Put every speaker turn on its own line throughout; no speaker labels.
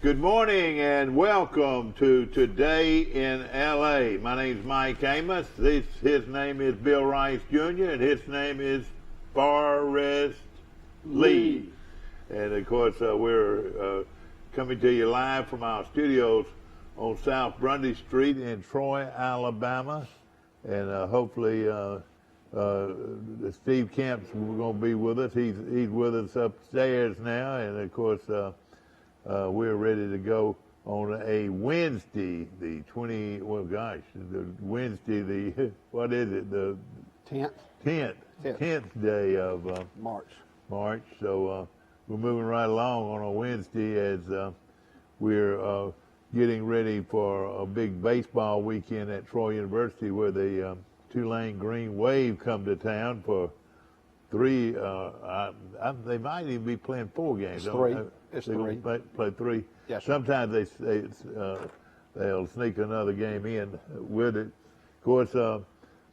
Good morning and welcome to Today in LA. My name is Mike Amos. His name is Bill Rice Jr. and his name is Forrest Lee. And of course, we're coming to you live from our studios on South Grundy Street in Troy, Alabama. And hopefully Steve Kemp's going to be with us. He's with us upstairs now. And of course, we're ready to go on a Wednesday, the Wednesday, what is it? The 10th day of March. So we're moving right along on a Wednesday as we're getting ready for a big baseball weekend at Troy University where the Tulane Green Wave come to town for three. They might even be playing 4 games.
It's three.
Play 3.
Yes, sir.
Sometimes they'll sneak another game in with it. Of course, a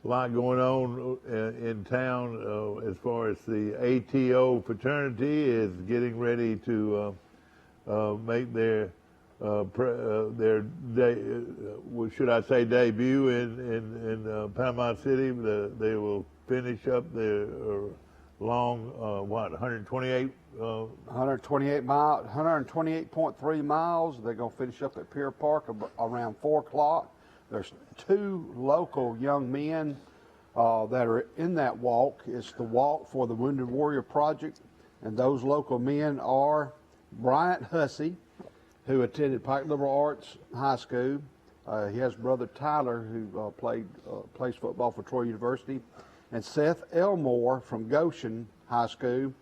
lot going on in town as far as the ATO fraternity is getting ready to make their debut in Panama City. They will finish up their long
128.3 miles. They're going to finish up at Pier Park around 4 o'clock. There's 2 local young men that are in that walk. It's the Walk for the Wounded Warrior Project, and those local men are Bryant Hussey, who attended Pike Liberal Arts High School. He has brother Tyler, who plays football for Troy University, and Seth Elmore from Goshen High School.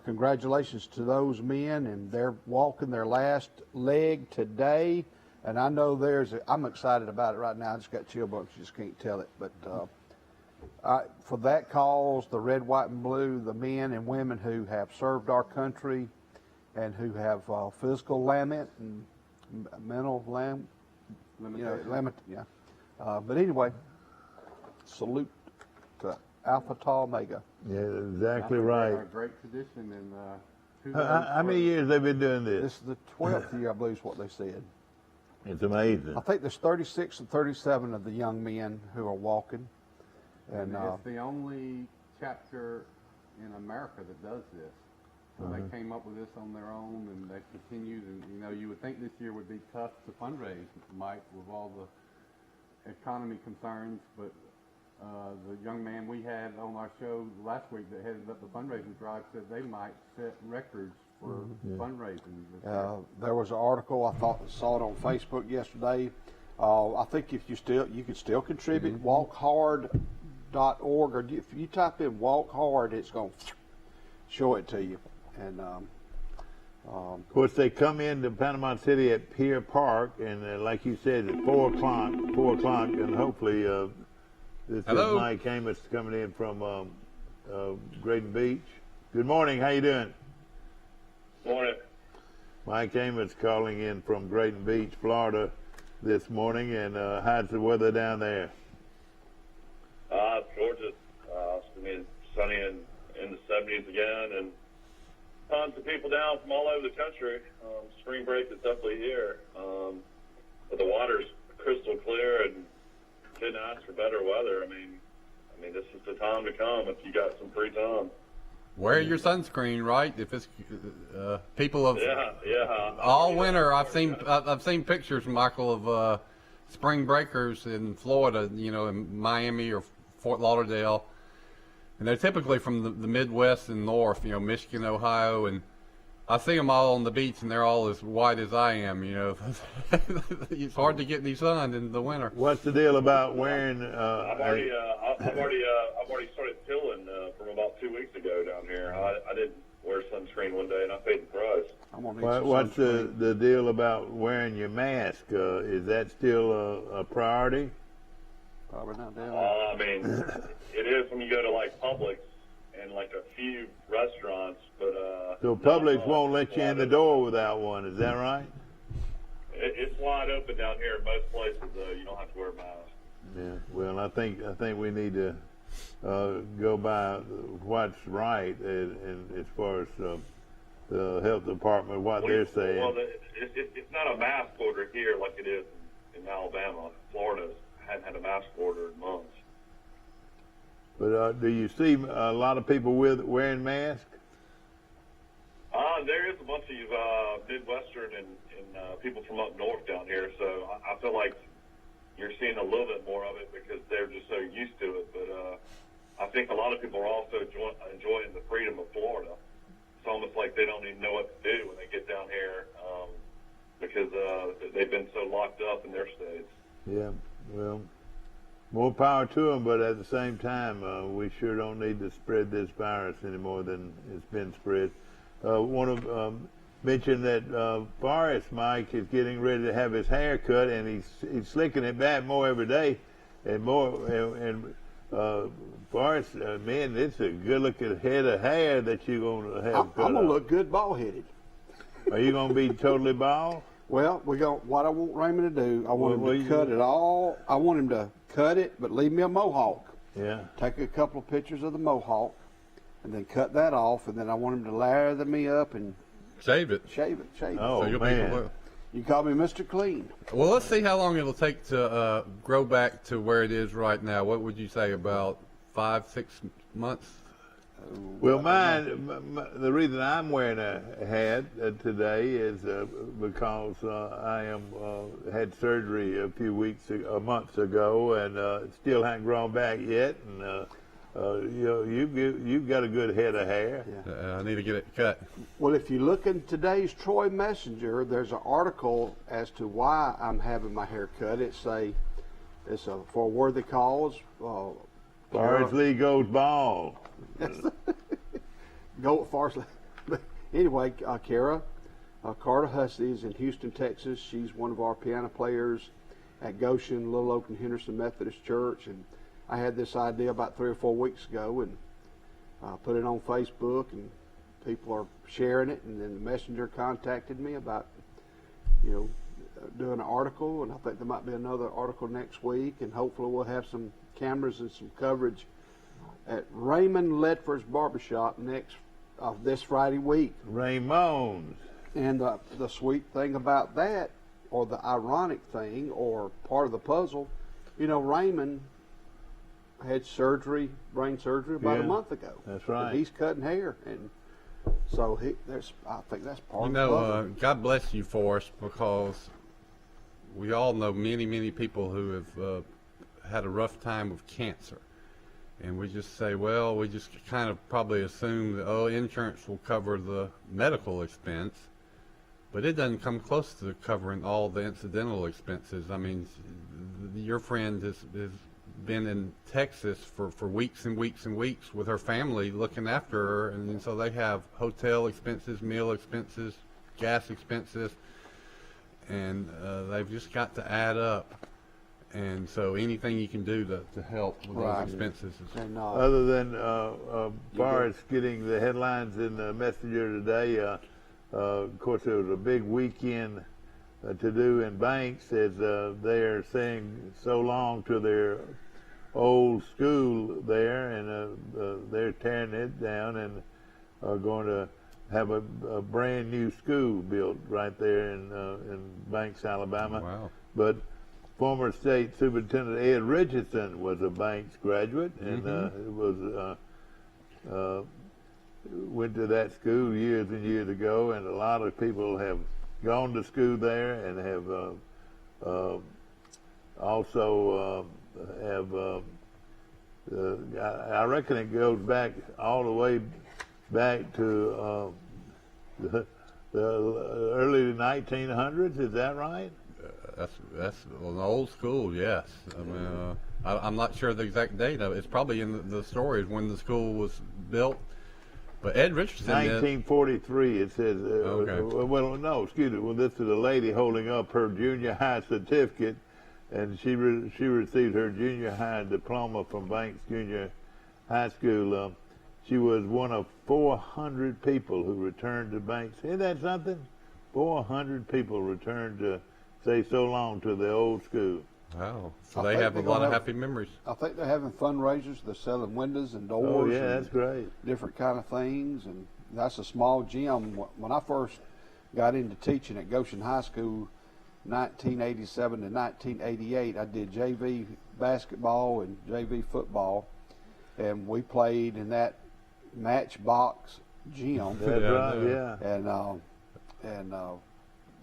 Congratulations to those men, and they're walking their last leg today. And I know I'm excited about it right now. I just got chill bumps, just can't tell it. But for that cause, the red, white, and blue, the men and women who have served our country and who have physical lament and mental lament. But anyway, salute to Alpha Tau Omega.
Yeah, exactly right.
A great tradition. And
how many years they've been doing this?
This is the 12th year, I believe, is what they said.
It's amazing.
I think there's 36 and 37 of the young men who are walking.
And it's the only chapter in America that does this. So they came up with this on their own, and they continued. And you would think this year would be tough to fundraise, Mike, with all the economy concerns, but the young man we had on our show last week that headed up the fundraising drive said they might set records for fundraising.
There was an article I saw it on Facebook yesterday. I think if you can still contribute. Walkhard.org, or if you type in Walk Hard, it's going to show it to you. And
of course, they come into Panama City at Pier Park, and like you said, at 4 o'clock, and hopefully. This
Hello.
is Mike Amos coming in from Graydon Beach. Good morning. How you doing?
Morning.
Mike Amos calling in from Graydon Beach, Florida, this morning. And how's the weather down there?
It's gorgeous. It's sunny and in the 70s again, and tons of people down from all over the country. Spring break is definitely here, but the water's crystal clear and couldn't ask for better weather. I mean, this is the time to come if you got some free time.
Wear your sunscreen, right? If it's people of
all
winter, I've seen pictures, Michael, of spring breakers in Florida, in Miami or Fort Lauderdale, and they're typically from the Midwest and North, Michigan, Ohio, and I see them all on the beach, and they're all as white as I am. It's hard to get any sun in the winter.
What's the deal about wearing?
I've already started tilling from about 2 weeks ago down here. I didn't wear sunscreen one day, and I paid the price.
What's the deal about wearing your mask? Is that still a priority?
Probably not down
it is when you go to like Publix and like a few restaurants, but
so Publix won't let you in the door without one. Is that right?
It's wide open down here in most places. You don't have to wear a mask.
Yeah. Well, I think we need to go by what's right, and as far as the health department what they're saying.
Well, it's not a mask order here like it is in Alabama. Florida hadn't had a mask order in months.
But do you see a lot of people wearing masks?
There is a bunch of Midwestern and people from up north down here, so I feel like you're seeing a little bit more of it because they're just so used to it. But I think a lot of people are also enjoying the freedom of Florida. It's almost like they don't even know what to do when they get down here because they've been so locked up in their states.
Yeah, well, more power to them, but at the same time, we sure don't need to spread this virus any more than it's been spread. Want to mention that Forrest Mike is getting ready to have his hair cut, and he's slicking it back more every day, and more. And Forrest, man, it's a good-looking head of hair that you're going to have.
I'm
cut
gonna
off.
look good bald-headed.
Are you going to be totally bald?
Well, what I want Raymond to do, I want him to cut it all. I want him to cut it, but leave me a mohawk.
Yeah.
Take a couple of pictures of the mohawk, and then cut that off, and then I want him to lather me up and
Shave it.
shave it.
Oh,
So you'll
man.
be
You call me Mr. Clean.
well, let's see how long it'll take to grow back to where it is right now. What would you say, about 5-6 months?
Well, the reason I'm wearing a hat today is because I had surgery a month ago, and still haven't grown back yet. And you've got a good head of hair.
Yeah.
I need to get it cut.
Well, if you look in today's Troy Messenger, there's an article as to why I'm having my hair cut. It's for a worthy cause.
Forrest Lee goes bald.
Go Forrest Lee. But anyway, Carter Hussey is in Houston, Texas. She's one of our piano players at Goshen, Little Oak and Henderson Methodist Church, and I had this idea about 3 or 4 weeks ago, and put it on Facebook, and people are sharing it. And then the messenger contacted me about, doing an article, and I think there might be another article next week, and hopefully we'll have some cameras and some coverage at Raymond Ledford's Barbershop this Friday week.
Raymond's.
And the sweet thing about that, or the ironic thing, or part of the puzzle, Raymond had brain surgery about a month ago.
That's right.
And he's cutting hair, and so I think that's part of the
You
puzzle.
know, God bless you, Forrest, because we all know many, many people who have had a rough time with cancer. And we just say, well, we just kind of probably assume that, insurance will cover the medical expense, but it doesn't come close to covering all the incidental expenses. I mean, your friend has been in Texas for weeks and weeks and weeks with her family looking after her, and so they have hotel expenses, meal expenses, gas expenses, and they've just got to add up. And so anything you can do to help with those expenses is...
And,
Other than Forrest getting the headlines in the Messenger today, of course, there was a big weekend to do in Banks as they are saying so long to their old school there, and they're tearing it down and are going to have a brand new school built right there in Banks, Alabama.
Wow.
But former State Superintendent Ed Richardson was a Banks graduate, and went to that school years and years ago, and a lot of people have gone to school there and have also I reckon it goes back all the way back to the early 1900s. Is that right?
That's an old school, yes. I mean, I'm not sure the exact date of it. It's probably in the stories when the school was built. But Ed Richardson,
1943. It says.
Okay.
Well, no, excuse me. Well, this is a lady holding up her junior high certificate, and she received her junior high diploma from Banks Junior High School. She was one of 400 people who returned to Banks. Isn't that something? 400 people returned to say so long to the old school.
wow. So
I
they
think
have a
they're
lot
gonna
of
have-
happy memories.
I think they're having fundraisers. They're selling windows and
Oh
doors.
yeah,
and
that's great.
different kind of things, and that's a small gym. When I first got into teaching at Goshen High School, 1987 to 1988, I did JV basketball and JV football, and we played in that matchbox gym.
That's right, yeah.
And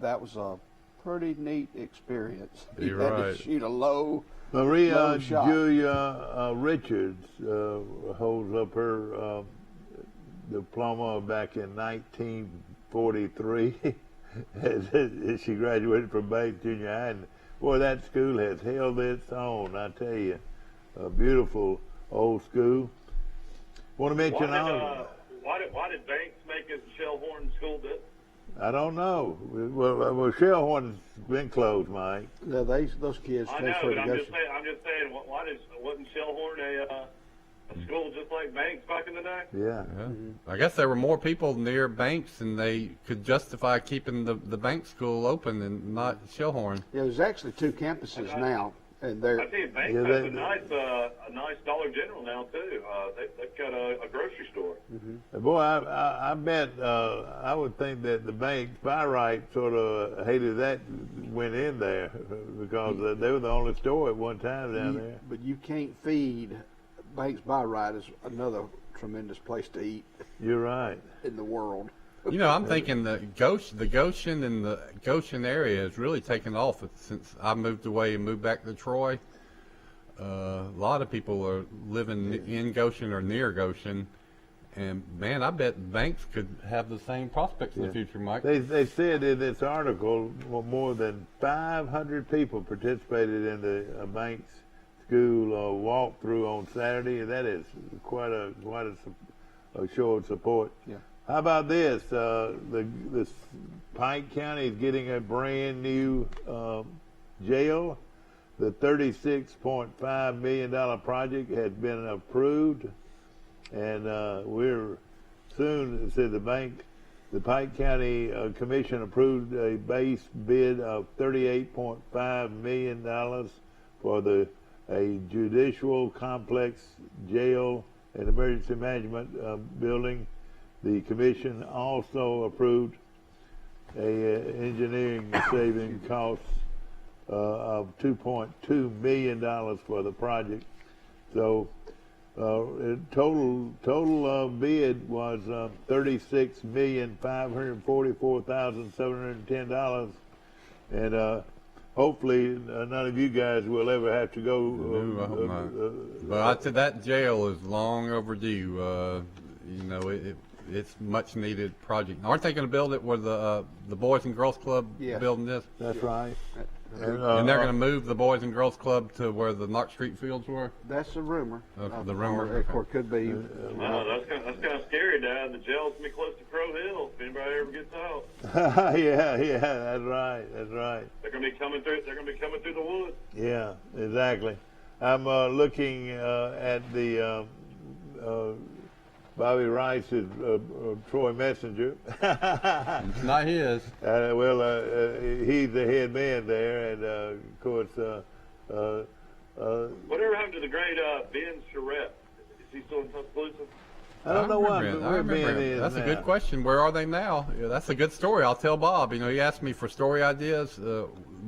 that was a pretty neat experience.
You're
You had
right.
to shoot a low
Maria
shot.
Julia Richards holds up her diploma back in 1943. as she graduated from Banks Junior High. And boy, that school has held its own, I tell you. A beautiful old school. Want to mention
Why did Banks make his Shellhorn school district?
I don't know. Well, Shellhorn's been closed, Mike.
Yeah, those kids
I know,
transferred
but
to
I'm
Goshen.
just saying, wasn't Shellhorn a school just like Banks back in the day?
Yeah.
Yeah. I guess there were more people near Banks, and they could justify keeping the Banks school open and not Shellhorn.
Yeah, there's actually 2 campuses now, and they're
I think Banks
Yeah,
has
they-
a nice Dollar General now too. They've got a grocery store.
Boy, I bet I would think that the Banks by right sort of hated that went in there because they were the only store at one time down there.
but you can't feed. Banks by right is another tremendous place to eat
You're right.
in the world.
You know, I'm thinking the Goshen and the Goshen area has really taken off since I moved away and moved back to Troy. A lot of people are living in Goshen or near Goshen, and man, I bet Banks could have the same prospects in the future, Mike.
They said in this article more than 500 people participated in the Banks School walkthrough on Saturday. That is quite a show of support.
Yeah.
How about this? This Pike County is getting a brand new jail. The $36.5 million project has been approved, and we're soon. It said the Pike County Commission approved a base bid of $38.5 million for a judicial complex jail and emergency management building. The commission also approved a engineering saving costs of $2.2 million for the project. So total bid was $36,544,710, and hopefully none of you guys will ever have to go.
No, I hope not. But I said that jail is long overdue. You know, it's much needed project. Aren't they going to build it where the Boys and Girls Club
Yes.
building this?
That's right.
And they're going to move the Boys and Girls Club to where the Knox Street Fields were?
That's a rumor.
The rumor?
Or it could be.
That's kind of scary, Dad. The jail's gonna be close to Crow Hill if anybody ever gets out.
yeah, that's right.
They're gonna be coming through. They're gonna be coming through the woods.
Yeah, exactly. I'm looking at the Bobby Rice's Troy Messenger.
It's not his.
He's the head man there, and of course,
Whatever happened to the great Ben Charette? Is he still in Tuscaloosa?
I don't know
remember
what
it. I remember
Ben
it.
is
That's
now.
a good question. Where are they now? Yeah, that's a good story. I'll tell Bob. You know, he asked me for story ideas.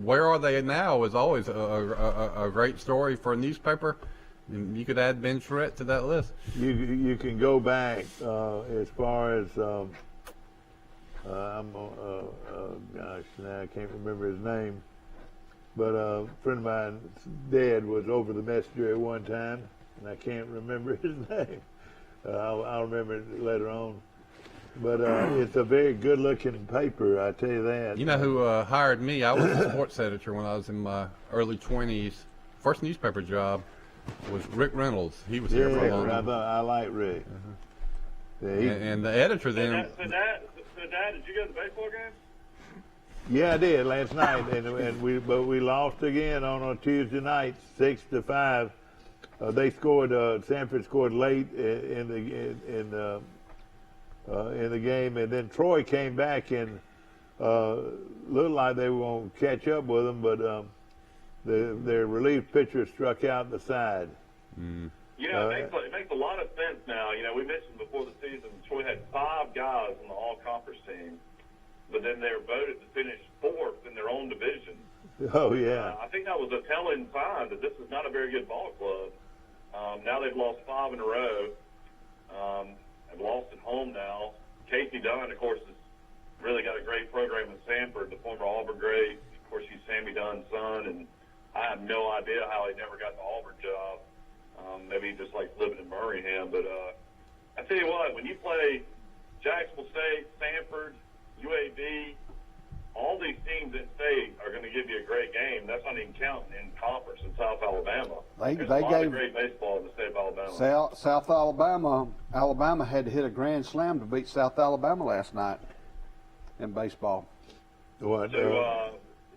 Where are they now is always a great story for a newspaper. And you could add Ben Charette to that list.
You can go back as far as gosh, now I can't remember his name, but a friend of mine's dad was over the Messenger at one time, and I can't remember his name. I'll remember it later on. But it's a very good-looking paper, I tell you that.
You know who hired me? I was a sports editor when I was in my early 20s. First newspaper job was Rick Reynolds. He was here for a long time.
I like Rick. Yeah,
And the editor then.
So, Dad, did you go to the baseball game?
yeah, I did last night, and we lost again on a Tuesday night, 6-5. They scored. Sanford scored late in the game, and then Troy came back and looked like they were going to catch up with them, but their relief pitcher struck out the side.
You You know, it makes a lot of sense now. You know, we mentioned before the season, Troy had 5 guys on the all-conference team, but then they were voted to finish 4th in their own division.
Oh, yeah.
I think that was a telling sign that this is not a very good ball club. Now they've lost 5 in a row. Have lost at home now. Casey Dunn, of course, has really got a great program in Sanford, the former Auburn great. Of course, he's Sammy Dunn's son, and I have no idea how he never got the Auburn job. Maybe he just likes living in Birmingham. But I tell you what, when you play Jacksonville State, Sanford, UAB, all these teams in state are going to give you a great game. That's not even counting in conference in South Alabama. There's a lot of great baseball in the state of Alabama.
South Alabama had to hit a grand slam to beat South Alabama last night in baseball.
What?
So,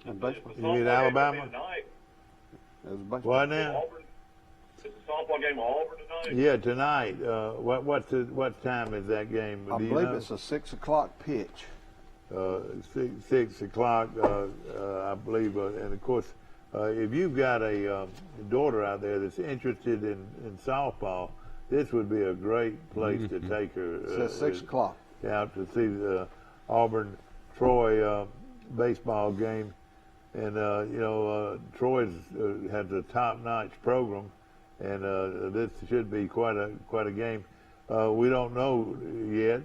In baseball.
You mean Alabama?
It was baseball.
What now?
Is the softball game Auburn tonight?
Yeah, tonight. What time is that game?
I
Do you
believe
know?
it's a 6 o'clock pitch.
6 o'clock, I believe. And of course, if you've got a daughter out there that's interested in softball, this would be a great place to take her.
It's at 6 o'clock.
Out to see the Auburn-Troy baseball game. And, Troy has a top-notch program, and this should be quite a game. We don't know yet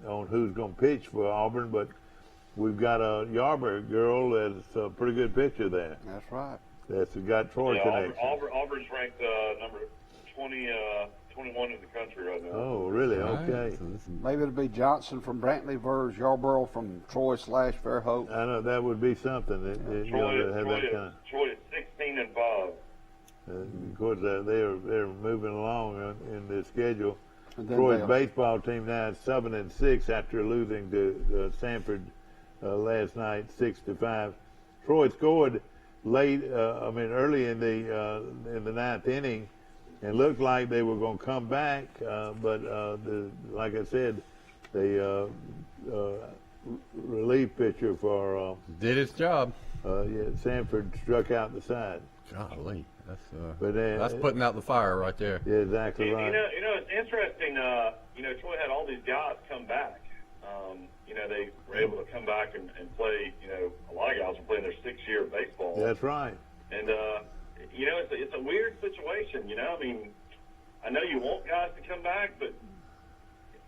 on who's going to pitch for Auburn, but we've got a Yarber girl that's a pretty good pitcher there.
That's right.
That's got Troy connection.
Auburn's ranked number 21 in the country right now.
Oh, really? Okay.
Maybe it'll be Johnson from Brantley versus Yarborough from Troy/Fairhope.
I know that would be something.
Troy is 16-5.
Of course, they're moving along in the schedule.
And then
Troy's baseball team now is 7-6 after losing to Sanford last night 6-5. Troy scored early in the ninth inning, and looked like they were going to come back, but like I said, the relief pitcher for
Did his job.
Sanford struck out the side.
Golly, that's putting out the fire right there.
Yeah, exactly right.
You know, it's interesting. Troy had all these guys come back. They were able to come back and play. A lot of guys were playing their 6th year of baseball.
That's right.
And it's a weird situation. I mean, I know you want guys to come back, but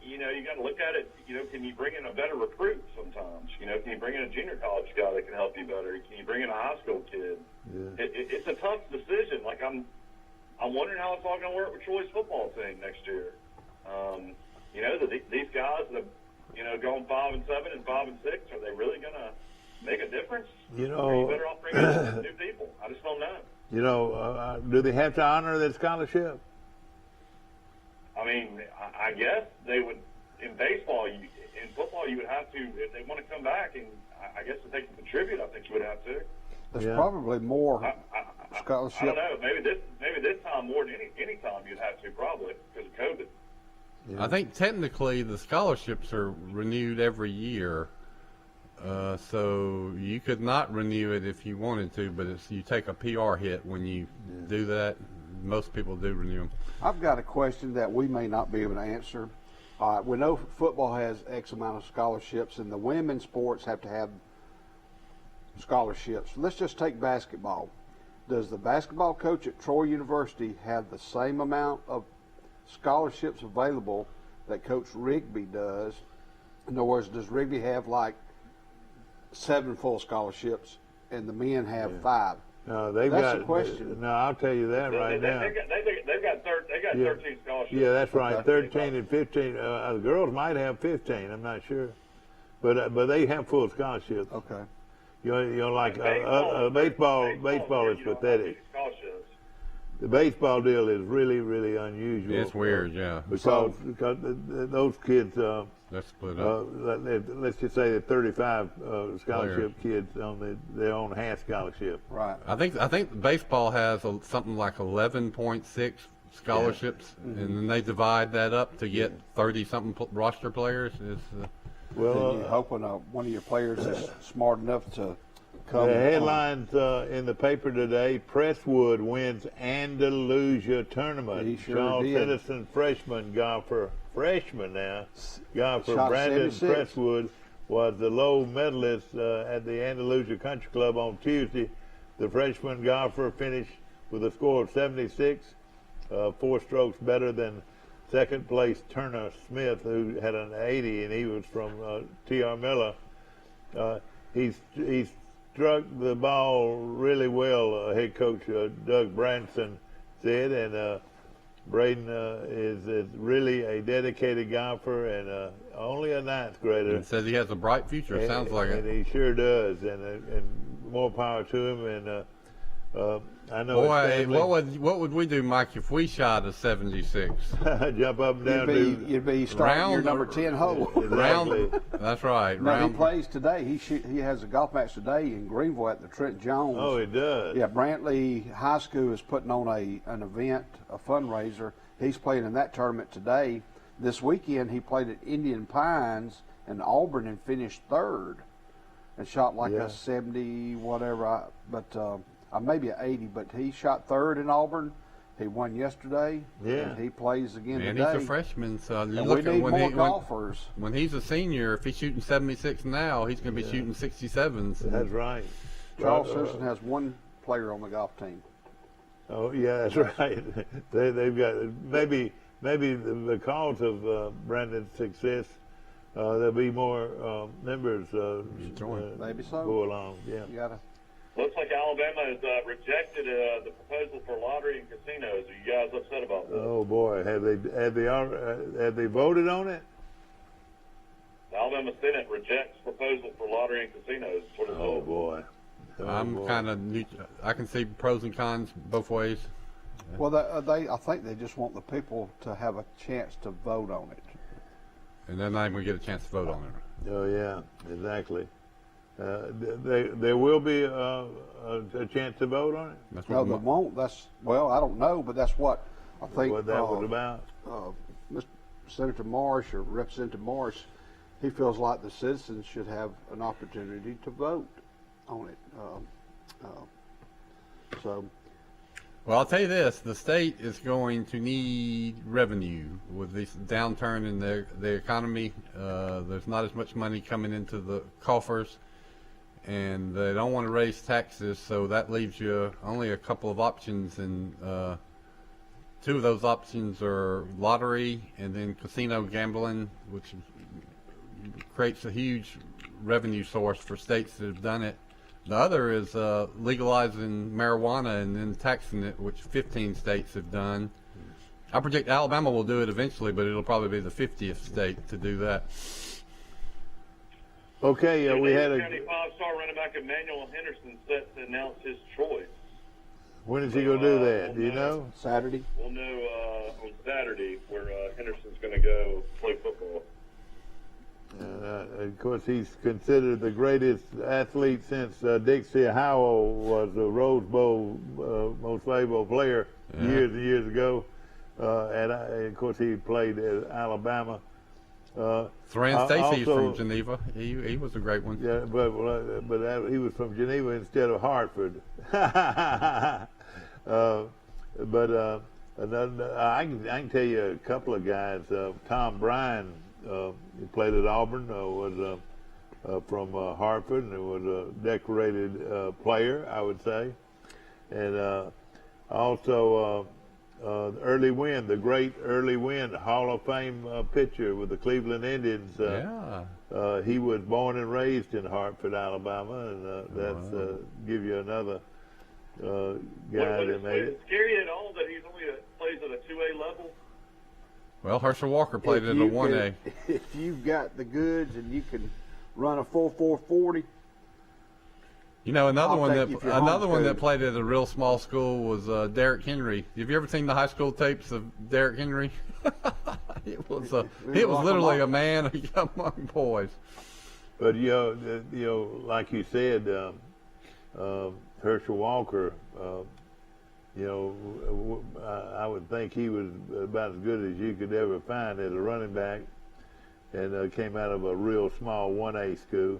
you got to look at it. Can you bring in a better recruit sometimes? Can you bring in a junior college guy that can help you better? Can you bring in a high school kid?
Yeah.
It's a tough decision. Like I'm wondering how it's all going to work with Troy's football team next year. These guys that have gone 5-7 and 5-6, are they really going to make a difference? Are you better off bringing in new people? I just don't know.
Do they have to honor that scholarship?
I mean, I guess they would. In baseball, in football, you would have to, if they want to come back, and I guess if they can contribute, I think you would have to.
There's probably more scholarship.
I don't know. Maybe this time more than any time you'd have to, probably because of COVID.
Yeah. I think technically the scholarships are renewed every year, so you could not renew it if you wanted to, but you take a PR hit when you do that. Most people do renew them.
I've got a question that we may not be able to answer. We know football has X amount of scholarships, and the women's sports have to have scholarships. Let's just take basketball. Does the basketball coach at Troy University have the same amount of scholarships available that Coach Rigby does? In other words, does Rigby have like 7 full scholarships and the men have 5?
No,
That's the question.
No, I'll tell you that right now.
They've got 13 scholarships.
Yeah, that's right.
Okay.
13 and 15. The girls might have 15. I'm not sure, but they have full scholarships.
Okay.
Like baseball is pathetic. The baseball deal is really, really unusual.
It's weird, yeah.
Because those kids,
Let's split up.
let's just say that 35 scholarship kids on their own half scholarship.
Right.
I think baseball has something like 11.6 scholarships, and then they divide that up to get 30-something roster players.
Well, you hoping one of your players is smart enough to come.
The headlines in the paper today: Presswood wins Andalusia tournament.
He sure
Charles
did.
Edison, freshman golfer, golfer
Shot
Brandon
76.
Presswood was the low medalist at the Andalusia Country Club on Tuesday. The freshman golfer finished with a score of 76, 4 strokes better than second place Turner Smith, who had an 80, and he was from T.R. Miller. He struck the ball really well, head coach Doug Branson said, and Braden is really a dedicated golfer and only a ninth grader.
It says he has a bright future. Sounds like
and
it.
he sure does, and more power to him. And I know his
Boy,
family.
what would we do, Mike, if we shot a 76?
Jump up and down.
You'd be starting your number 10 hole.
Exactly.
That's right.
Now he
Round.
plays today. He has a golf match today in Greenville at the Trent Jones.
Oh, he does.
Yeah, Brantley High School is putting on an event, a fundraiser. He's playing in that tournament today. This weekend he played at Indian Pines in Auburn and finished third, and shot like
Yeah.
a 70 whatever. Maybe an 80, but he shot third in Auburn. He won yesterday.
Yeah.
And he plays again
And
today.
he's a freshman, so you
And
look
we
at
need
when
more
he
golfers.
when he's a senior. If he's shooting 76 now, he's going to be shooting 67s.
That's right.
Charles Simpson has one player on the golf team.
Oh yeah, that's right. They've got maybe because of Brandon's success, there'll be more members
Join.
Maybe so.
go along. Yeah.
You gotta.
Looks like Alabama has rejected the proposal for lottery and casinos. Are you guys upset about this?
Oh boy, have they voted on it?
The Alabama Senate rejects proposal for lottery and casinos. What is
Oh
it?
boy. Oh,
I'm
boy.
kind of I can see pros and cons both ways.
Well, I think they just want the people to have a chance to vote on it.
And then I'm going to get a chance to vote on it.
Oh yeah, exactly. There will be a chance to vote on it.
That's
No,
what
they won't. I don't know, but that's what I think.
What that was about.
Mr. Senator Marsh or Representative Marsh, he feels like the citizens should have an opportunity to vote on it.
Well, I'll tell you this: the state is going to need revenue with this downturn in the economy. There's not as much money coming into the coffers, and they don't want to raise taxes. So that leaves you only a couple of options, and 2 of those options are lottery and then casino gambling, which creates a huge revenue source for states that have done it. The other is legalizing marijuana and then taxing it, which 15 states have done. I predict Alabama will do it eventually, but it'll probably be the 50th state to do that.
Okay, we had
County 5-star running back Emmanuel Henderson set to announce his choice.
When is he going to do that? Do you know?
Saturday.
We'll know on Saturday where Henderson's going to go play football.
Of course, he's considered the greatest athlete since Dixie Howell was the Rose Bowl most valuable player years and years ago. And of course, he played at Alabama.
Thran Stacy is
also-
from Geneva. He was a great one.
Yeah, but he was from Geneva instead of Hartford. Another, I can tell you a couple of guys. Tom Bryan, he played at Auburn, was from Hartford, and was a decorated player, I would say. And also Early Wynn, the great Early Wynn, Hall of Fame pitcher with the Cleveland Indians. He was born and raised in Hartford, Alabama, and that's give you another guy that made
Is
it.
scary at all that he's only plays at a 2A level?
Well, Herschel Walker played
If
at a
you
1A.
If you've got the goods and you can run a 4.40,
You know, another
I'll
one
take
that
you if you're
that
homeschooled.
played at a real small school was Derrick Henry. Have you ever seen the high school tapes of Derrick Henry? it was literally a man among boys.
But like you said, Herschel Walker. I would think he was about as good as you could ever find as a running back, and came out of a real small 1A school.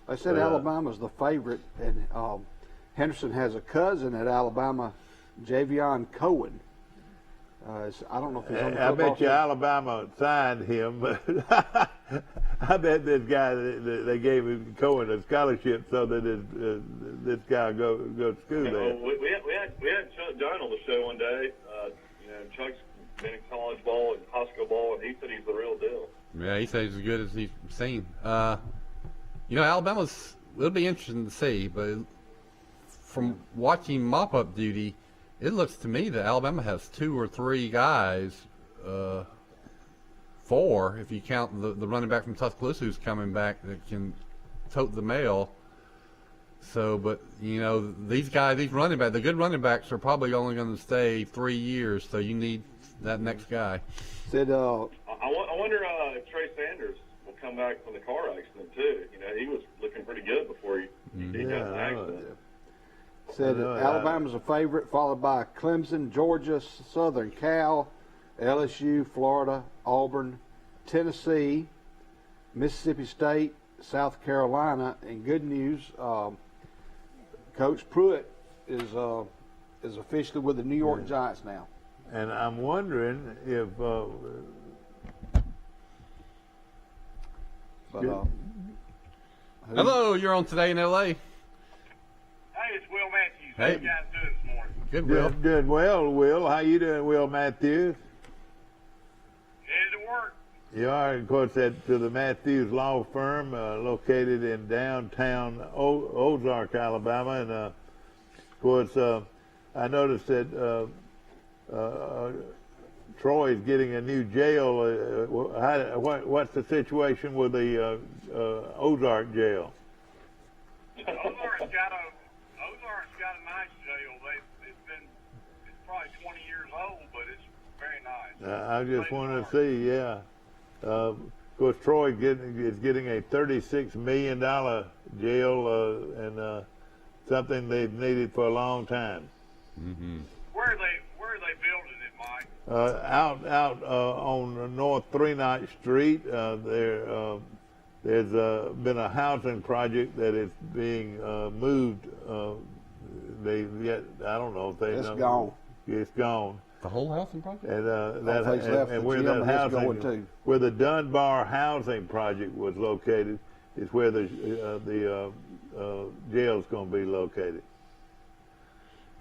They said Alabama's the favorite, and Henderson has a cousin at Alabama, Javion Cohen. I don't know if he's on the
I
football
bet you
team.
Alabama signed him, but I bet this guy, they gave him Cohen a scholarship so that this guy go to school there.
We had Chuck Dunn on the show one day. Chuck's been in college ball and high school ball, and he said he's the real deal.
Yeah, he says he's as good as he's seen. It'll be interesting to see, but from watching mop-up duty, it looks to me that Alabama has 2 or 3 guys, 4 if you count the running back from Tuscaloosa who's coming back that can tote the mail. So, but these guys, the good running backs are probably only going to stay 3 years. So you need that next guy.
Said,
I wonder if Trey Sanders will come back from the car accident too. He was looking pretty good before he got in the accident.
Said Alabama's a favorite, followed by Clemson, Georgia, Southern Cal, LSU, Florida, Auburn, Tennessee, Mississippi State, South Carolina, and good news, Coach Pruitt is officially with the New York Giants now.
And I'm wondering if
Hello, you're on Today in L.A.
Hey, it's Will Matthews. How
Hey.
you guys doing this morning?
Good, Will.
doing well, Will. How you doing, Will Matthews?
Headed to work.
You are, of course, to the Matthews Law Firm, located in downtown Ozark, Alabama. And, of course, I noticed that Troy is getting a new jail. What's the situation with the Ozark jail?
Ozark's got a nice jail. It's probably 20 years old, but it's very nice.
I just want to see, yeah. Of course, Troy is getting a $36 million jail, and something they've needed for a long time.
Mm-hmm.
Where are they building it, Mike?
Out on North 3 Street, there's been a housing project that is being moved. I don't know if they
It's
know.
gone.
It's gone.
The whole housing project?
And
place left, the
where
gym
that
is going
housing,
to.
where the Dunbar housing project was located, is where the jail's going to be located.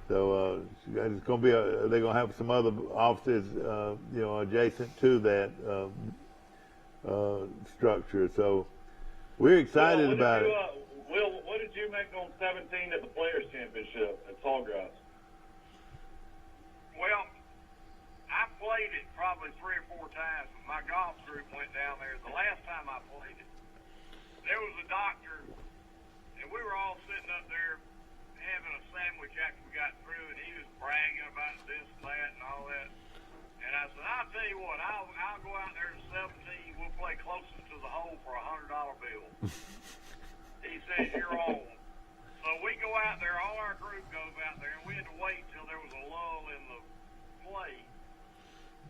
So it's going to be they're going to have some other offices, adjacent to that structure. So we're excited about it.
Will, what did you make on 17 at the Players Championship at Sawgrass?
Well, I played it probably 3 or 4 times. My golf group went down there. The last time I played it, there was a doctor, and we were all sitting up there having a sandwich after we got through, and he was bragging about this and that and all that. And I said, I'll tell you what, I'll go out there to 17. We'll play closest to the hole for a $100 bill. He says, you're on. So we go out there, all our group goes out there, and we had to wait till there was a lull in the play.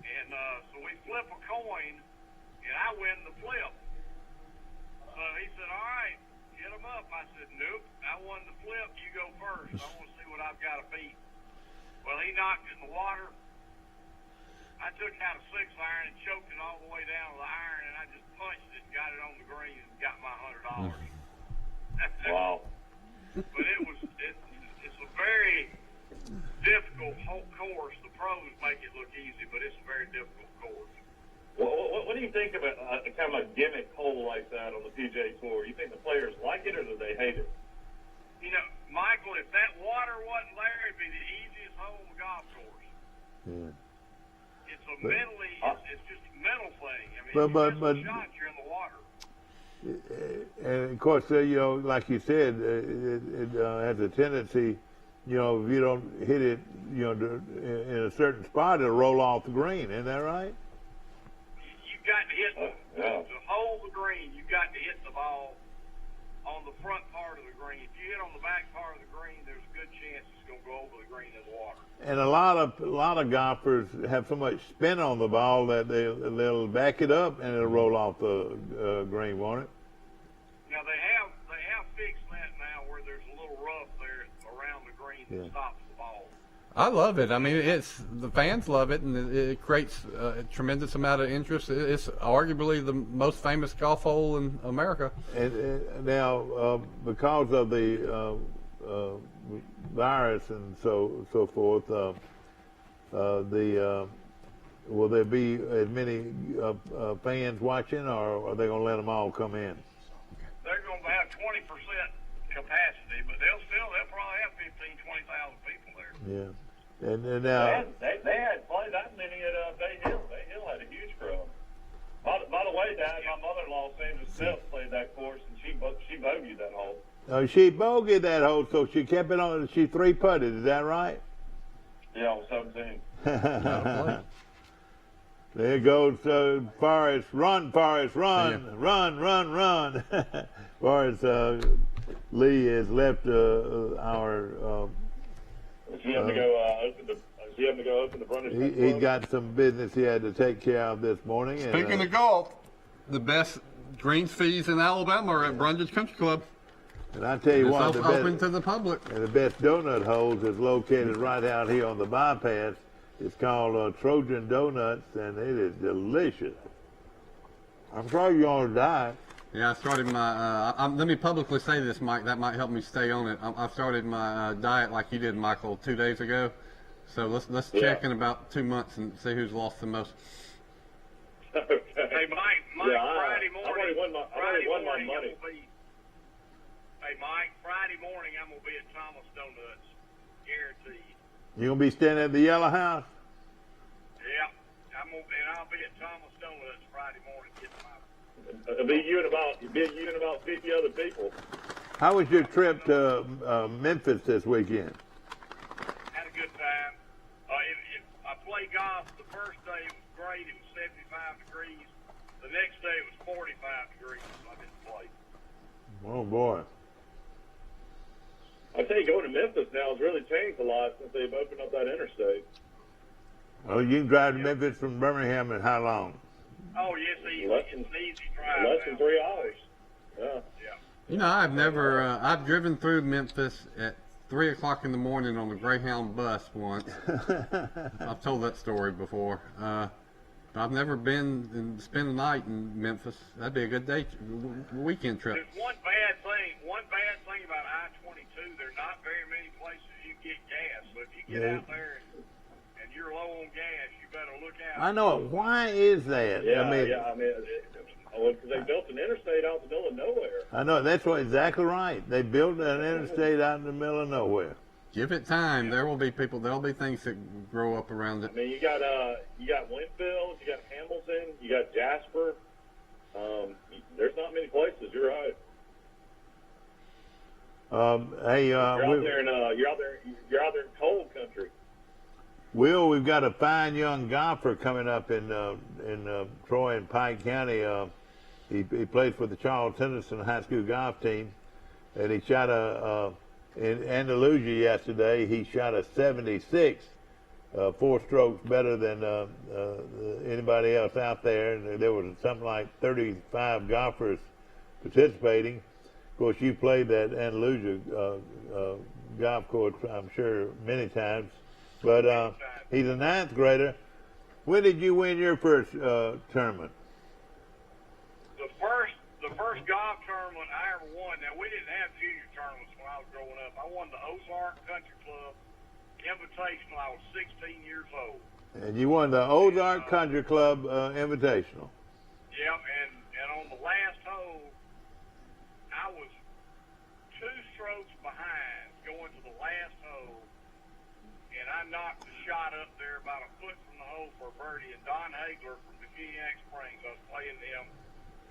And so we flip a coin, and I win the flip. So he said, all right, get them up. I said, nope, I won the flip. You go first. I want to see what I've got to beat. Well, he knocked it in the water. I took out a 6-iron and choked it all the way down to the iron, and I just punched it and got it on the green and got my $100.
Wow.
But it's a very difficult course. The pros make it look easy, but it's a very difficult course.
What do you think about kind of a gimmick hole like that on the PGA Tour? You think the players like it or do they hate it?
Michael, if that water wasn't there, it'd be the easiest hole on the golf course.
Yeah.
It's it's just a mental thing. I mean,
But
you miss a shot, you're in the water.
And of course, like you said, it has a tendency, if you don't hit it, in a certain spot, it'll roll off the green. Isn't that right?
You've got to hit to hold the green. You've got to hit the ball on the front part of the green. If you hit on the back part of the green, there's a good chance it's going to go over the green in the water.
And a lot of golfers have so much spin on the ball that they'll back it up and it'll roll off the green, won't it?
Now they have and stops the ball.
I love it. I mean, the fans love it, and it creates a tremendous amount of interest. It's arguably the most famous golf hole in America.
And now, because of the virus and so forth, will there be as many fans watching, or are they going to let them all come in?
They're going to have 20% capacity, but they'll probably have 15,000, 20,000 people there.
Yeah. And now
They had played that many at Bay Hill. Bay Hill had a huge crowd. By the way, Dad, my mother-in-law, Sandra Smith, played that course, and she bogeyed that hole.
she bogeyed that hole, so she kept it on. She 3-putted. Is that right?
Yeah, I was 17.
There goes Forrest. Run, Forrest, run. Run. Forrest Lee has left our...
Is he having to go open the Brundage Country
he's
Club?
got some business he had to take care of this morning.
Speaking of golf, the best greens fees in Alabama are at Brundage Country Club.
and I tell you
It's
what, the
open
best,
to the public.
and the best donut holes is located right out here on the bypass. It's called Trojan Donuts, and it is delicious. I'm sorry you're on a diet.
Yeah, I started my, let me publicly say this, Mike, that might help me stay on it. I started my diet like you did, Michael, 2 days ago. So let's check in about 2 months and see who's lost the most.
Okay.
Hey, Mike,
Yeah,
Friday morning.
I've already won my money.
Hey, Mike, Friday morning I'm going to be at Thomas Donuts, guaranteed.
You gonna be standing at the Yellow House?
Yeah, I'll be at Thomas Donuts Friday morning getting my...
It'll be you and about 50 other people.
How was your trip to Memphis this weekend?
Had a good time. I played golf. The first day it was great. It was 75 degrees. The next day it was 45 degrees, so I didn't play.
Oh boy.
I tell you, going to Memphis now has really changed a lot since they've opened up that interstate.
Oh, you can drive to Memphis from Birmingham in how long?
Oh, yes, easy.
Less
It's an easy drive.
Less than
now.
3 hours. Yeah.
Yeah.
You know, I've never, I've driven through Memphis at 3 o'clock in the morning on the Greyhound bus once. I've told that story before. But I've never been and spent a night in Memphis. That'd be a good day, weekend trip.
There's one bad thing about I-22. There's not very many places you get gas. So if you get out there and you're low on gas, you better look out.
I know it. Why is that?
Yeah,
I mean,
because they built an interstate out in the middle of nowhere.
I know that's what exactly right. They built an interstate out in the middle of nowhere.
Give it time. There will be people. There'll be things that grow up around it.
I mean, you got Winfield, you got Hamilton, you got Jasper. There's not many places. You're right.
Hey,
You're out there in cold country.
Will, we've got a fine young golfer coming up in Troy and Pike County. He plays for the Charles Henderson High School golf team, and he shot in Andalusia yesterday. He shot a 76, 4 strokes better than anybody else out there. And there was something like 35 golfers participating. Of course, you played that Andalusia golf course, I'm sure, many times. But he's a 9th grader. When did you win your first tournament?
The first golf tournament I ever won. Now, we didn't have junior tournaments when I was growing up. I won the Ozark Country Club Invitational. I was 16 years old.
And you won the Ozark Country Club Invitational.
Yep, and on the last hole, I was 2 strokes behind going to the last hole, and I knocked the shot up there about a foot from the hole for a birdie. And Don Hagler from Bikiniac Springs, I was playing him,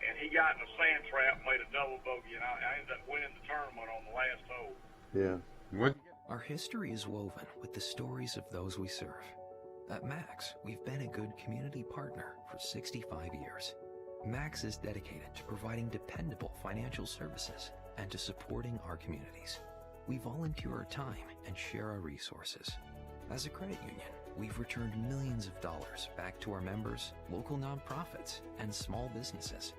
and he got in a sand trap, made a double bogey, and I ended up winning the tournament on the last hole.
Yeah.
What?
Our history is woven with the stories of those we serve. At Max, we've been a good community partner for 65 years. Max is dedicated to providing dependable financial services and to supporting our communities. We volunteer our time and share our resources. As a credit union, we've returned millions of dollars back to our members, local nonprofits, and small businesses.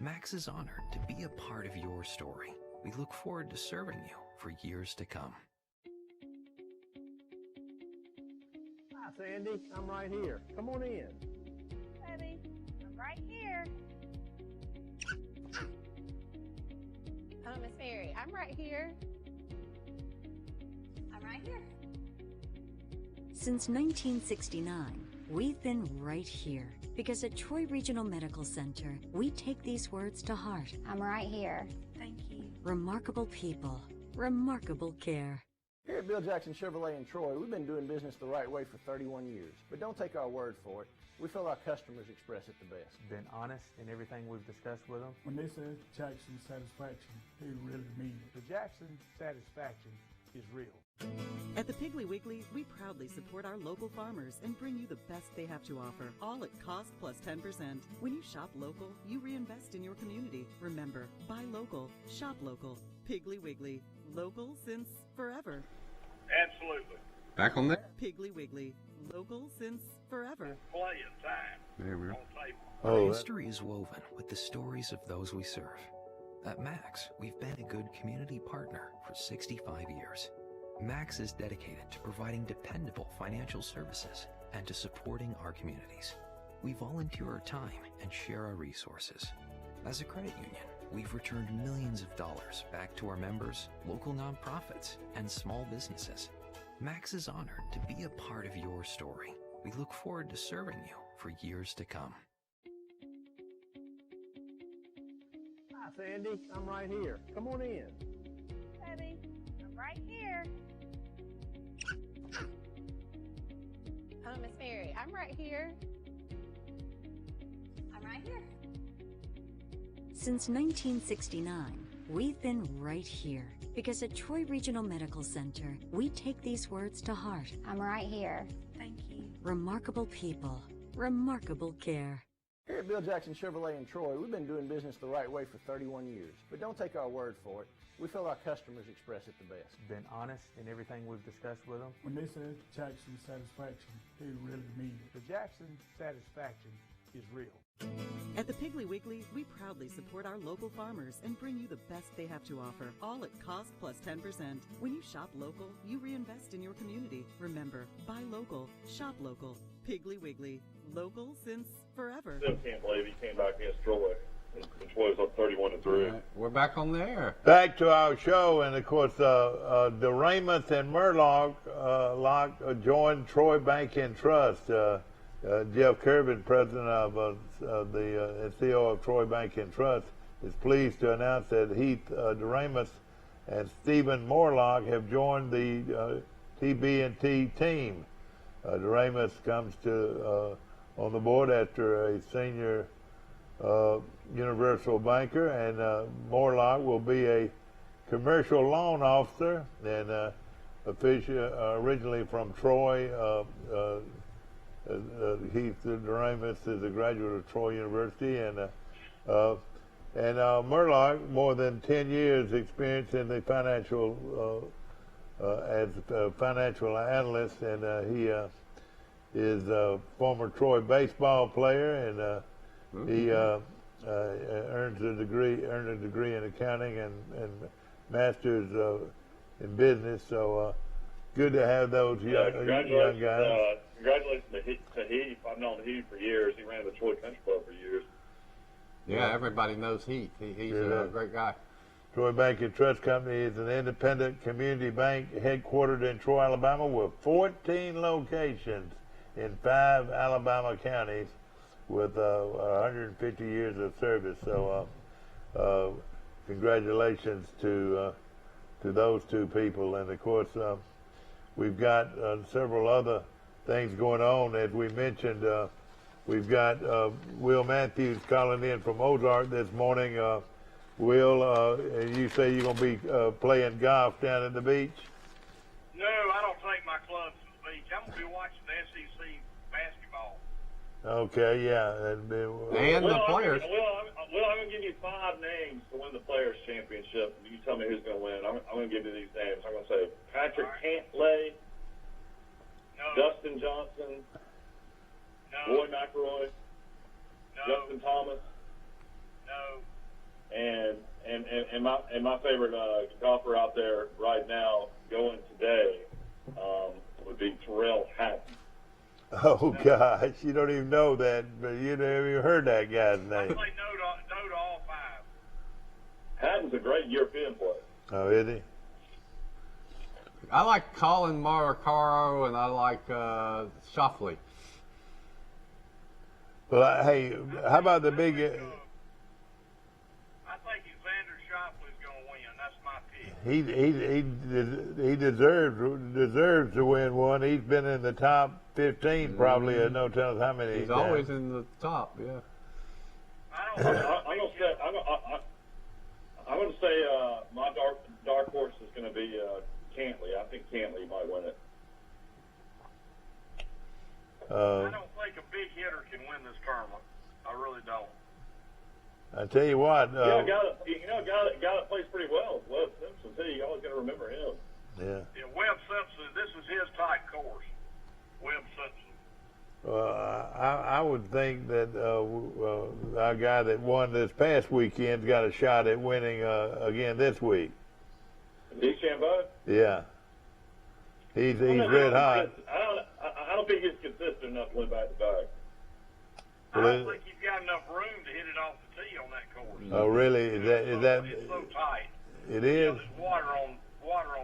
Max is honored to be a part of your story. We look forward to serving you for years to come.
Hi, Sandy. I'm right here. Come on in.
Baby, I'm right here. Miss Mary, I'm right here. I'm right here.
Since 1969, we've been right here because at Troy Regional Medical Center, we take these words to heart.
I'm right here.
Thank you. Remarkable people, remarkable care.
Here at Bill Jackson Chevrolet in Troy, we've been doing business the right way for 31 years. But don't take our word for it. We feel our customers express it the best.
Been honest in everything we've discussed with them.
When they say Jackson Satisfaction, they really mean it.
The Jackson Satisfaction is real.
At the Piggly Wiggly, we proudly support our local farmers and bring you the best they have to offer, all at cost plus 10%. When you shop local, you reinvest in your community. Remember, buy local, shop local. Piggly Wiggly, local since forever.
Absolutely.
Back on there?
Piggly Wiggly, local since forever.
Playing time.
There we go.
Our history is woven with the stories of those we serve. At Max, we've been a good community partner for 65 years. Max is dedicated to providing dependable financial services and to supporting our communities. We volunteer our time and share our resources. As a credit union, we've returned millions of dollars back to our members, local nonprofits, and small businesses. Max is honored to be a part of your story. We look forward to serving you for years to come.
Hi, Sandy. I'm right here. Come on in.
Baby, I'm right here. Miss Mary, I'm right here. I'm right here.
Since 1969, we've been right here because at Troy Regional Medical Center, we take these words to heart.
I'm right here.
Thank you. Remarkable people, remarkable care.
Here at Bill Jackson Chevrolet in Troy, we've been doing business the right way for 31 years. But don't take our word for it. We feel our customers express it the best.
Been honest in everything we've discussed with them.
When they say Jackson Satisfaction, they really mean it.
The Jackson Satisfaction is real.
At the Piggly Wiggly, we proudly support our local farmers and bring you the best they have to offer, all at cost plus 10%. When you shop local, you reinvest in your community. Remember, buy local, shop local. Piggly Wiggly, local since forever.
Still can't believe he came back against Troy. And Troy's up 31-3.
Right, we're back on there.
Back to our show, and of course, DeRamus and Murlock joined Troy Bank and Trust. Jeff Kirby, president of the CEO of Troy Bank and Trust, is pleased to announce that Heath DeRamus and Stephen Morlock have joined the TB&T team. DeRamus comes to on the board after a senior universal banker, and Morlock will be a commercial loan officer and originally from Troy. Heath DeRamus is a graduate of Troy University, and Murlock, more than 10 years experience in the financial as a financial analyst, and he is a former Troy baseball player, and he earned a degree in accounting and master's in business. So good to have those young guys.
Congratulations to Heath. I've known Heath for years. He ran the Troy Country Club for years.
Yeah, everybody knows Heath. He's a great guy.
Troy Bank and Trust Company is an independent community bank headquartered in Troy, Alabama, with 14 locations in 5 Alabama counties, with 150 years of service. So congratulations to those two people. And of course, we've got several other things going on. As we mentioned, we've got Will Matthews calling in from Ozark this morning. Will, you say you're going to be playing golf down at the beach?
No, I don't take my clubs to the beach. I'm going to be watching the SEC basketball.
Okay, yeah.
And the players.
I'm going to give you 5 names to win the Players' Championship. You tell me who's going to win. I'm going to give you these names. I'm going to say Patrick Cantlay, Dustin Johnson, Roy McIlroy, Justin Thomas, and my favorite golfer out there right now going today would be Terrell Hatton.
Oh gosh, you don't even know that, but you never even heard that guy's
I
name.
play no to all five.
Hatton's a great European player.
Oh, is he?
I like Colin Maracaro and I like Shoffley.
Well, hey, how about the big?
I think Xander Shoffley's going to win. That's my pick.
He deserves to win one. He's been in the top 15 probably. No telling how many.
He's
times.
always in the top, yeah.
I'm gonna say my dark horse is gonna be Cantley. I think Cantley might win it.
I don't think a big hitter can win this tournament. I really don't.
I tell you what.
A guy that plays pretty well, Webb Simpson too. You always got to remember him.
Yeah.
Yeah, Webb Simpson. This is his type course. Webb Simpson.
I would think that our guy that won this past weekend's got a shot at winning again this week.
DeChambeau?
Yeah. He's red hot.
I don't think he's consistent enough to win back to back.
I don't think he's got enough room to hit it off the tee on that course.
Oh, really? Is that?
It's so tight.
It is.
There's water on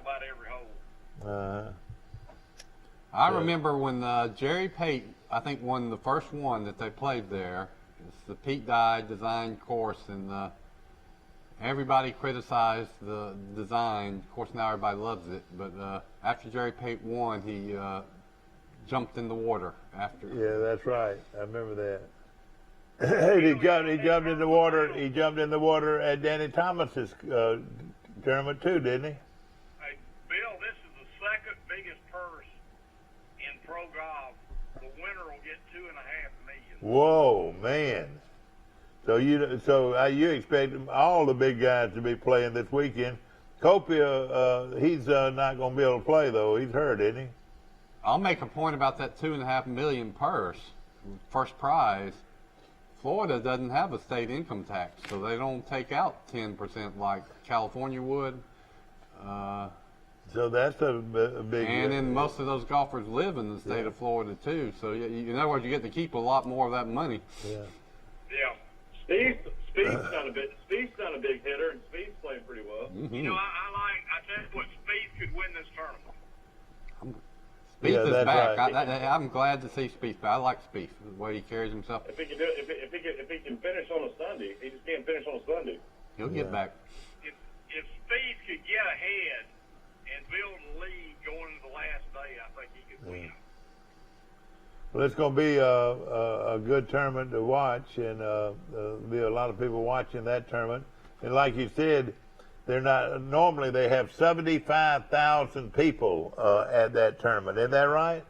about every hole.
I remember when Jerry Pate, I think, won the first one that they played there. It's the Pete Dye design course, and everybody criticized the design. Of course, now everybody loves it. But after Jerry Pate won, he jumped in the water after.
Yeah, that's right. I remember that. he jumped in the water. He jumped in the water at Danny Thomas's tournament too, didn't he?
Hey, Bill, this is the second biggest purse in pro golf. The winner will get $2.5 million.
Whoa, man! So you expect all the big guys to be playing this weekend? Copia, he's not going to be able to play though. He's hurt, isn't he?
I'll make a point about that $2.5 million purse, first prize. Florida doesn't have a state income tax, so they don't take out 10% like California would.
So that's a big.
And then most of those golfers live in the state of Florida too. So in other words, you get to keep a lot more of that money.
Yeah.
Yeah.
Speed's not a big hitter, and Speed's playing pretty well.
Mm-hmm.
You know, I tell you what, Speed could win this tournament.
Spieth is back.
Right.
I'm glad to see Spieth back. I like Spieth, the way he carries himself.
If he can do it, if he can finish on a Sunday, he just can't finish on a Sunday.
He'll get back.
If Speed could get ahead and build a lead going into the last day, I think he could win.
Well, it's going to be a good tournament to watch, and there'll be a lot of people watching that tournament. And like you said, normally they have 75,000 people at that tournament. Isn't that right?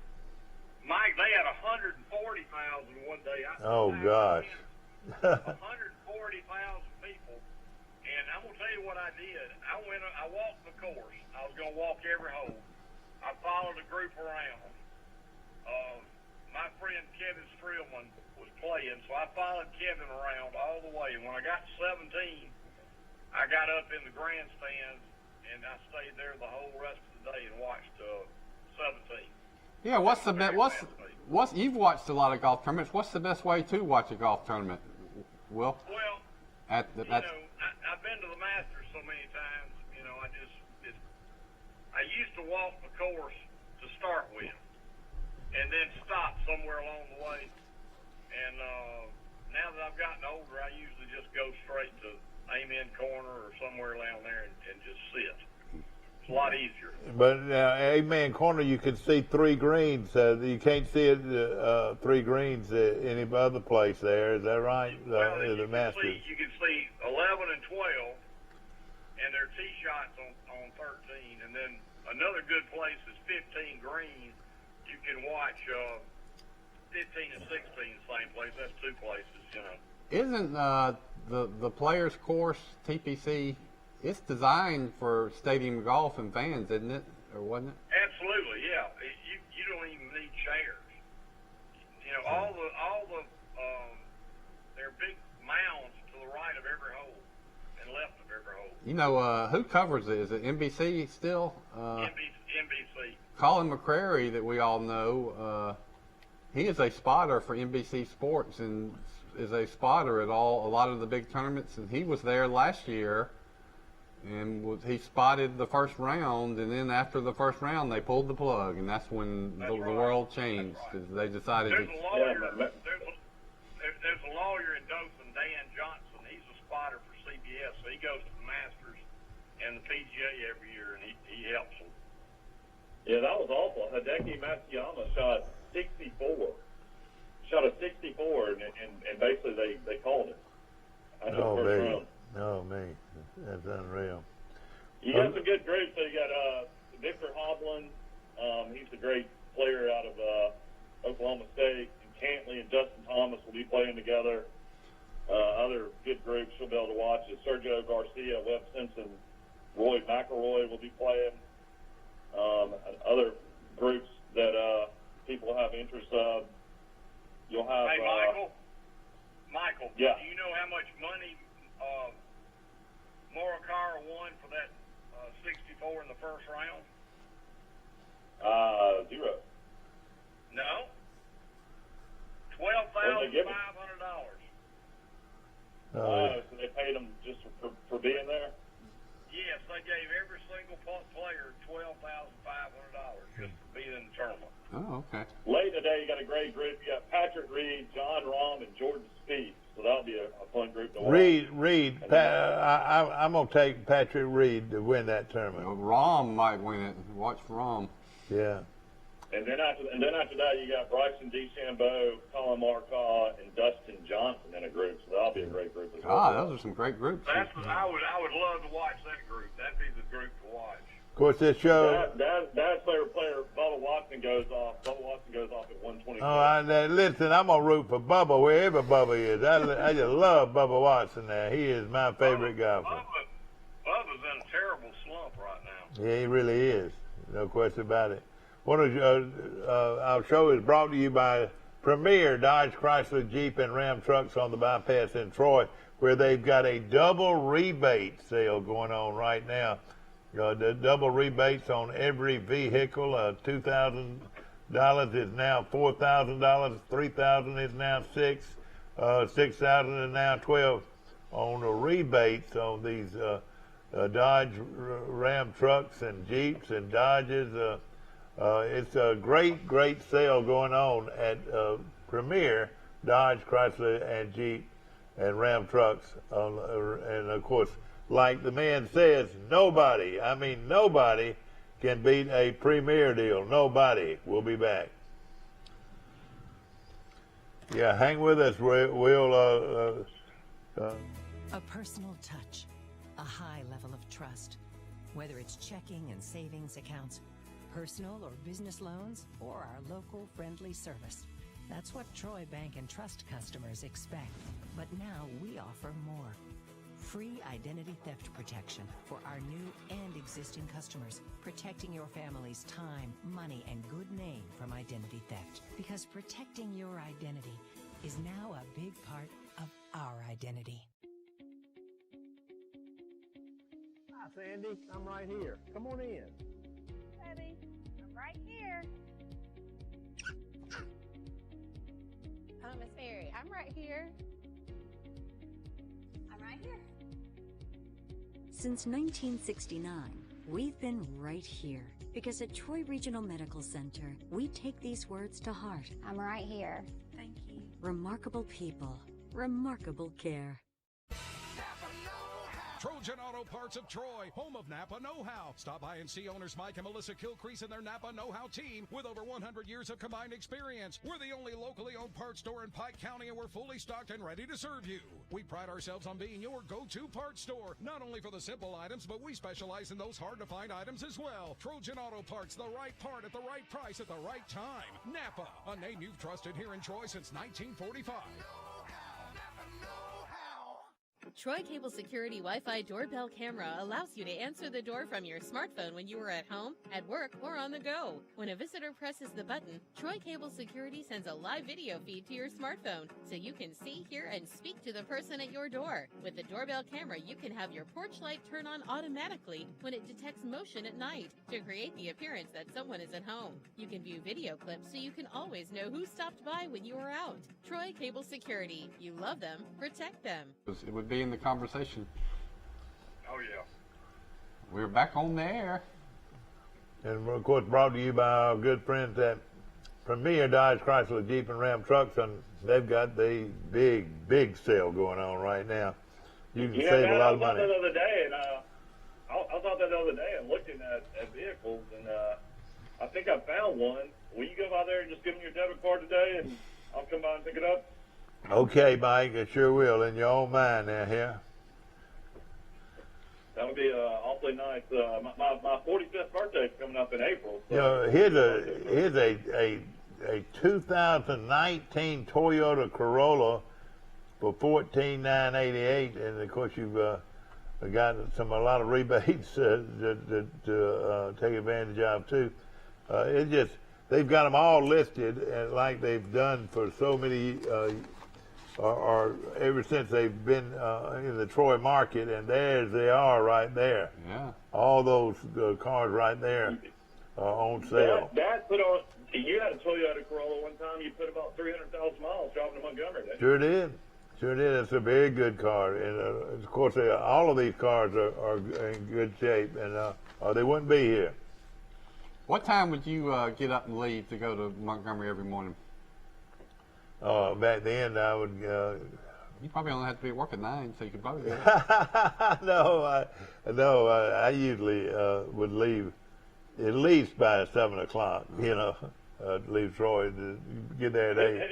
Mike, they had 140,000 one day.
Oh gosh.
140,000 people, and I'm gonna tell you what I did. I walked the course. I was gonna walk every hole. I followed a group around. My friend Kevin Streelman was playing, so I followed Kevin around all the way. And when I got to 17, I got up in the grandstands, and I stayed there the whole rest of the day and watched 17.
Yeah, you've watched a lot of golf tournaments. What's the best way to watch a golf tournament, Will?
Well, I've been to the Masters so many times. You know, I used to walk the course to start with, and then stop somewhere along the way. And now that I've gotten older, I usually just go straight to Amen Corner or somewhere around there and just sit. It's a lot easier.
But Amen Corner, you can see 3 greens. You can't see it 3 greens any other place there. Is that right?
Well,
the Masters.
You can see 11 and 12, and their tee shots on 13. And then another good place is 15 green. You can watch 15 and 16 same place. That's 2 places, you know.
Isn't the Players Course, TPC, it's designed for stadium golf and fans, isn't it? Or wasn't it?
Absolutely, yeah. You don't even need chairs. You know, all the there are big mounds to the right of every hole and left of every hole.
You know, who covers it? Is it NBC still?
NBC.
Colin McCrary, that we all know, he is a spotter for NBC Sports and is a spotter at a lot of the big tournaments. And he was there last year, and he spotted the first round. And then after the first round, they pulled the plug, and that's when the world changed. Because they decided.
There's a lawyer in Dothan, Dan Johnson. He's a spotter for CBS, so he goes to the Masters and the PGA every year, and he helps them.
Yeah, that was awful. Hideki Matsuyama shot 64. Shot a 64, and basically they called it.
Oh, man. Oh, man. That's unreal.
You got some good groups. So you got Victor Hovland. He's a great player out of Oklahoma State. And Cantley and Justin Thomas will be playing together. Other good groups you'll be able to watch is Sergio Garcia, Webb Simpson, Roy McIlroy will be playing. Other groups that people have interest of. You'll have.
Hey, Michael.
Yeah.
Do you know how much money Morikawa won for that 64 in the first round?
0.
No. $12,500.
So they paid him just for being there.
Yes, they gave every single player $12,500 just for being in the tournament.
Oh, okay.
Late today, you got a great group. You got Patrick Reed, John Rahm, and Jordan Spieth. So that'll be a fun group to watch.
Reed. I'm gonna take Patrick Reed to win that tournament.
Rahm might win it. Watch Rahm.
Yeah.
And then after that, you got Bryson DeChambeau, Colin Morikawa, and Dustin Johnson in a group. So that'll be a great group as well.
Those are some great groups.
I would love to watch that group. That'd be the group to watch.
Of course, this show.
Dad's favorite player, Bubba Watson, goes off. Bubba Watson goes off at 120.
Listen, I'm gonna root for Bubba wherever Bubba is. I just love Bubba Watson. There, he is my favorite golfer.
Bubba's in a terrible slump right now.
Yeah, he really is. No question about it. Our show is brought to you by Premier Dodge, Chrysler, Jeep, and Ram trucks on the bypass in Troy, where they've got a double rebate sale going on right now. The double rebates on every vehicle. $2,000 is now $4,000. $3,000 is now $6,000 is now $12,000 on the rebates on these Dodge Ram trucks and Jeeps and Dodges. It's a great sale going on at Premier Dodge, Chrysler, and Jeep and Ram trucks. And of course, like the man says, nobody can beat a Premier deal. Nobody. We'll be back. Yeah, hang with us.
A personal touch, a high level of trust. Whether it's checking and savings accounts, personal or business loans, or our local friendly service. That's what Troy Bank and Trust customers expect. But now we offer more. Free identity theft protection for our new and existing customers, protecting your family's time, money, and good name from identity theft. Because protecting your identity is now a big part of our identity.
Hi, Sandy. I'm right here. Come on in.
Eddie, I'm right here. Miss Mary, I'm right here. I'm right here.
Since 1969, we've been right here because at Troy Regional Medical Center, we take these words to heart.
I'm right here.
Thank you. Remarkable people, remarkable care.
Trojan Auto Parts of Troy, home of Napa Know-How. Stop by and see owners Mike and Melissa Kilcrease and their Napa Know-How team with over 100 years of combined experience. We're the only locally owned parts store in Pike County, and we're fully stocked and ready to serve you. We pride ourselves on being your go-to parts store, not only for the simple items, but we specialize in those hard-to-find items as well. Trojan Auto Parts, the right part at the right price at the right time. Napa, a name you've trusted here in Troy since 1945.
Troy Cable Security Wi-Fi doorbell camera allows you to answer the door from your smartphone when you are at home, at work, or on the go. When a visitor presses the button, Troy Cable Security sends a live video feed to your smartphone so you can see, hear, and speak to the person at your door. With the doorbell camera, you can have your porch light turn on automatically when it detects motion at night to create the appearance that someone is at home. You can view video clips so you can always know who stopped by when you were out. Troy Cable Security. You love them, protect them.
It would be in the conversation.
Oh, yeah.
We're back on the air.
And of course, brought to you by our good friends at Premier Dodge Chrysler Jeep and Ram Trucks, and they've got the big sale going on right now. You can save a lot of money.
I was out there the other day and looking at vehicles, and I think I found one. Will you go by there and just give me your debit card today, and I'll come by and pick it up?
Okay, Mike, I sure will. In your own mind there, here.
That would be awfully nice. My 45th birthday is coming up in April. So.
You know, here's a 2019 Toyota Corolla for $14,988, and of course you've got a lot of rebates to take advantage of too. They've got them all listed, and like they've done for so many. Or ever since they've been in the Troy market, and there they are right there.
Yeah.
All those cars right there on sale.
Dad put on, you had a Toyota Corolla one time, you put about 300,000 miles driving to Montgomery, didn't you?
Sure did. It's a very good car. And of course, all of these cars are in good shape, and or they wouldn't be here.
What time would you get up and leave to go to Montgomery every morning?
Back then, I would.
You probably only have to be at work at 9, so you could probably do it.
No, I usually would leave at least by 7 o'clock. Leave Troy to get there at 8.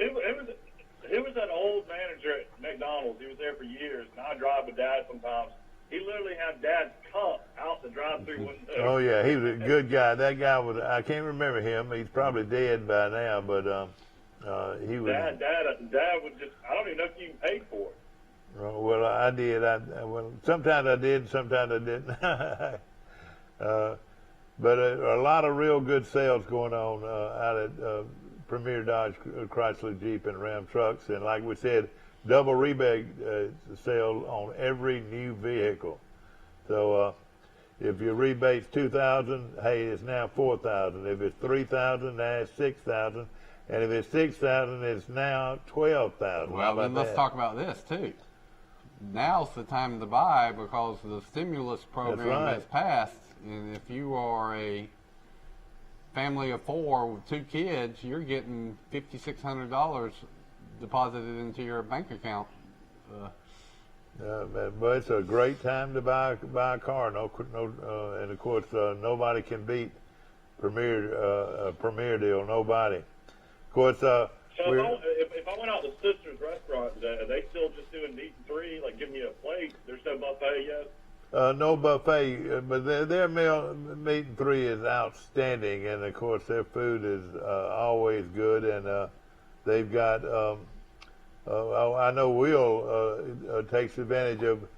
Who was that old manager at McDonald's? He was there for years, and I drive with Dad sometimes. He literally had Dad's cup out the drive-through window.
Oh yeah, he was a good guy. That guy was. I can't remember him. He's probably dead by now, but he was.
Dad would just. I don't even know if you paid for it.
Well, I did. Well, sometimes I did, sometimes I didn't. But a lot of real good sales going on out at Premier Dodge Chrysler Jeep and Ram Trucks, and like we said, double rebate sale on every new vehicle. So if your rebate's $2,000, hey, it's now $4,000. If it's $3,000, now it's $6,000, and if it's $6,000, it's now $12,000.
Well, then let's talk about this too. Now's the time to buy because the stimulus program has passed, and if you are a family of 4 with 2 kids, you're getting $5,600 deposited into your bank account.
But it's a great time to buy a car. And of course, nobody can beat Premier deal. Nobody. Of course,
so if I went out to Sister's restaurant, are they still just doing meat and 3, like giving you a plate? There's no buffet yet?
No buffet, but their meat and 3 is outstanding, and of course their food is always good, and they've got. I know Will takes advantage of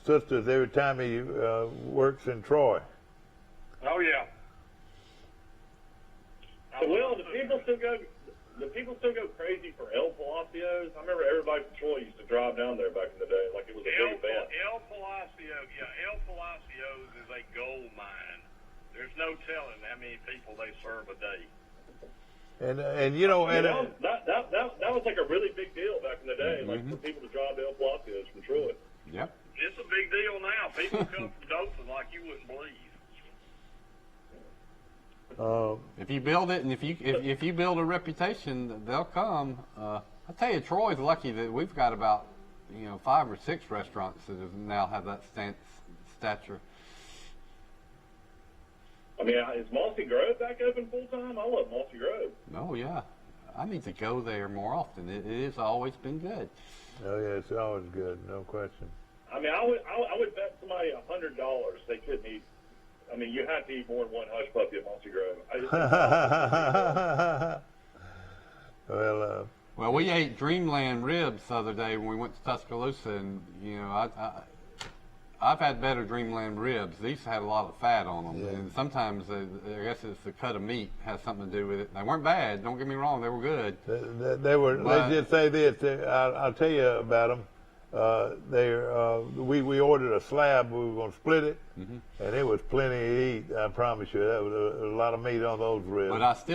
Sisters every time he works in Troy.
Oh yeah.
So Will, do people still go crazy for El Palacios? I remember everybody from Troy used to drive down there back in the day, like it was a big event.
El Palacios is a gold mine. There's no telling how many people they serve a day.
And
that was like a really big deal back in the day, like for people to drive El Palacios from Troy.
Yep.
It's a big deal now. People come from Dothan like you wouldn't believe.
If you build it, and if you build a reputation, they'll come. I tell you, Troy's lucky that we've got about 5 or 6 restaurants that now have that stature.
I mean, is Mossy Grove back open full time? I love Mossy Grove.
Oh yeah, I need to go there more often. It has always been good.
Oh yeah, it's always good, no question.
I mean, I would bet somebody $100 they couldn't eat. I mean, you have to eat more than one hush puppy at Mossy Grove.
Well,
Well, we ate Dreamland ribs the other day when we went to Tuscaloosa, and you know, I've had better Dreamland ribs. These had a lot of fat on them, and sometimes I guess it's the cut of meat has something to do with it. They weren't bad. Don't get me wrong; they were good.
They were. Let's just say this. I'll tell you about them. We ordered a slab. We were going to split it, and it was plenty to eat. I promise you. That was a lot of meat on those ribs.
But I still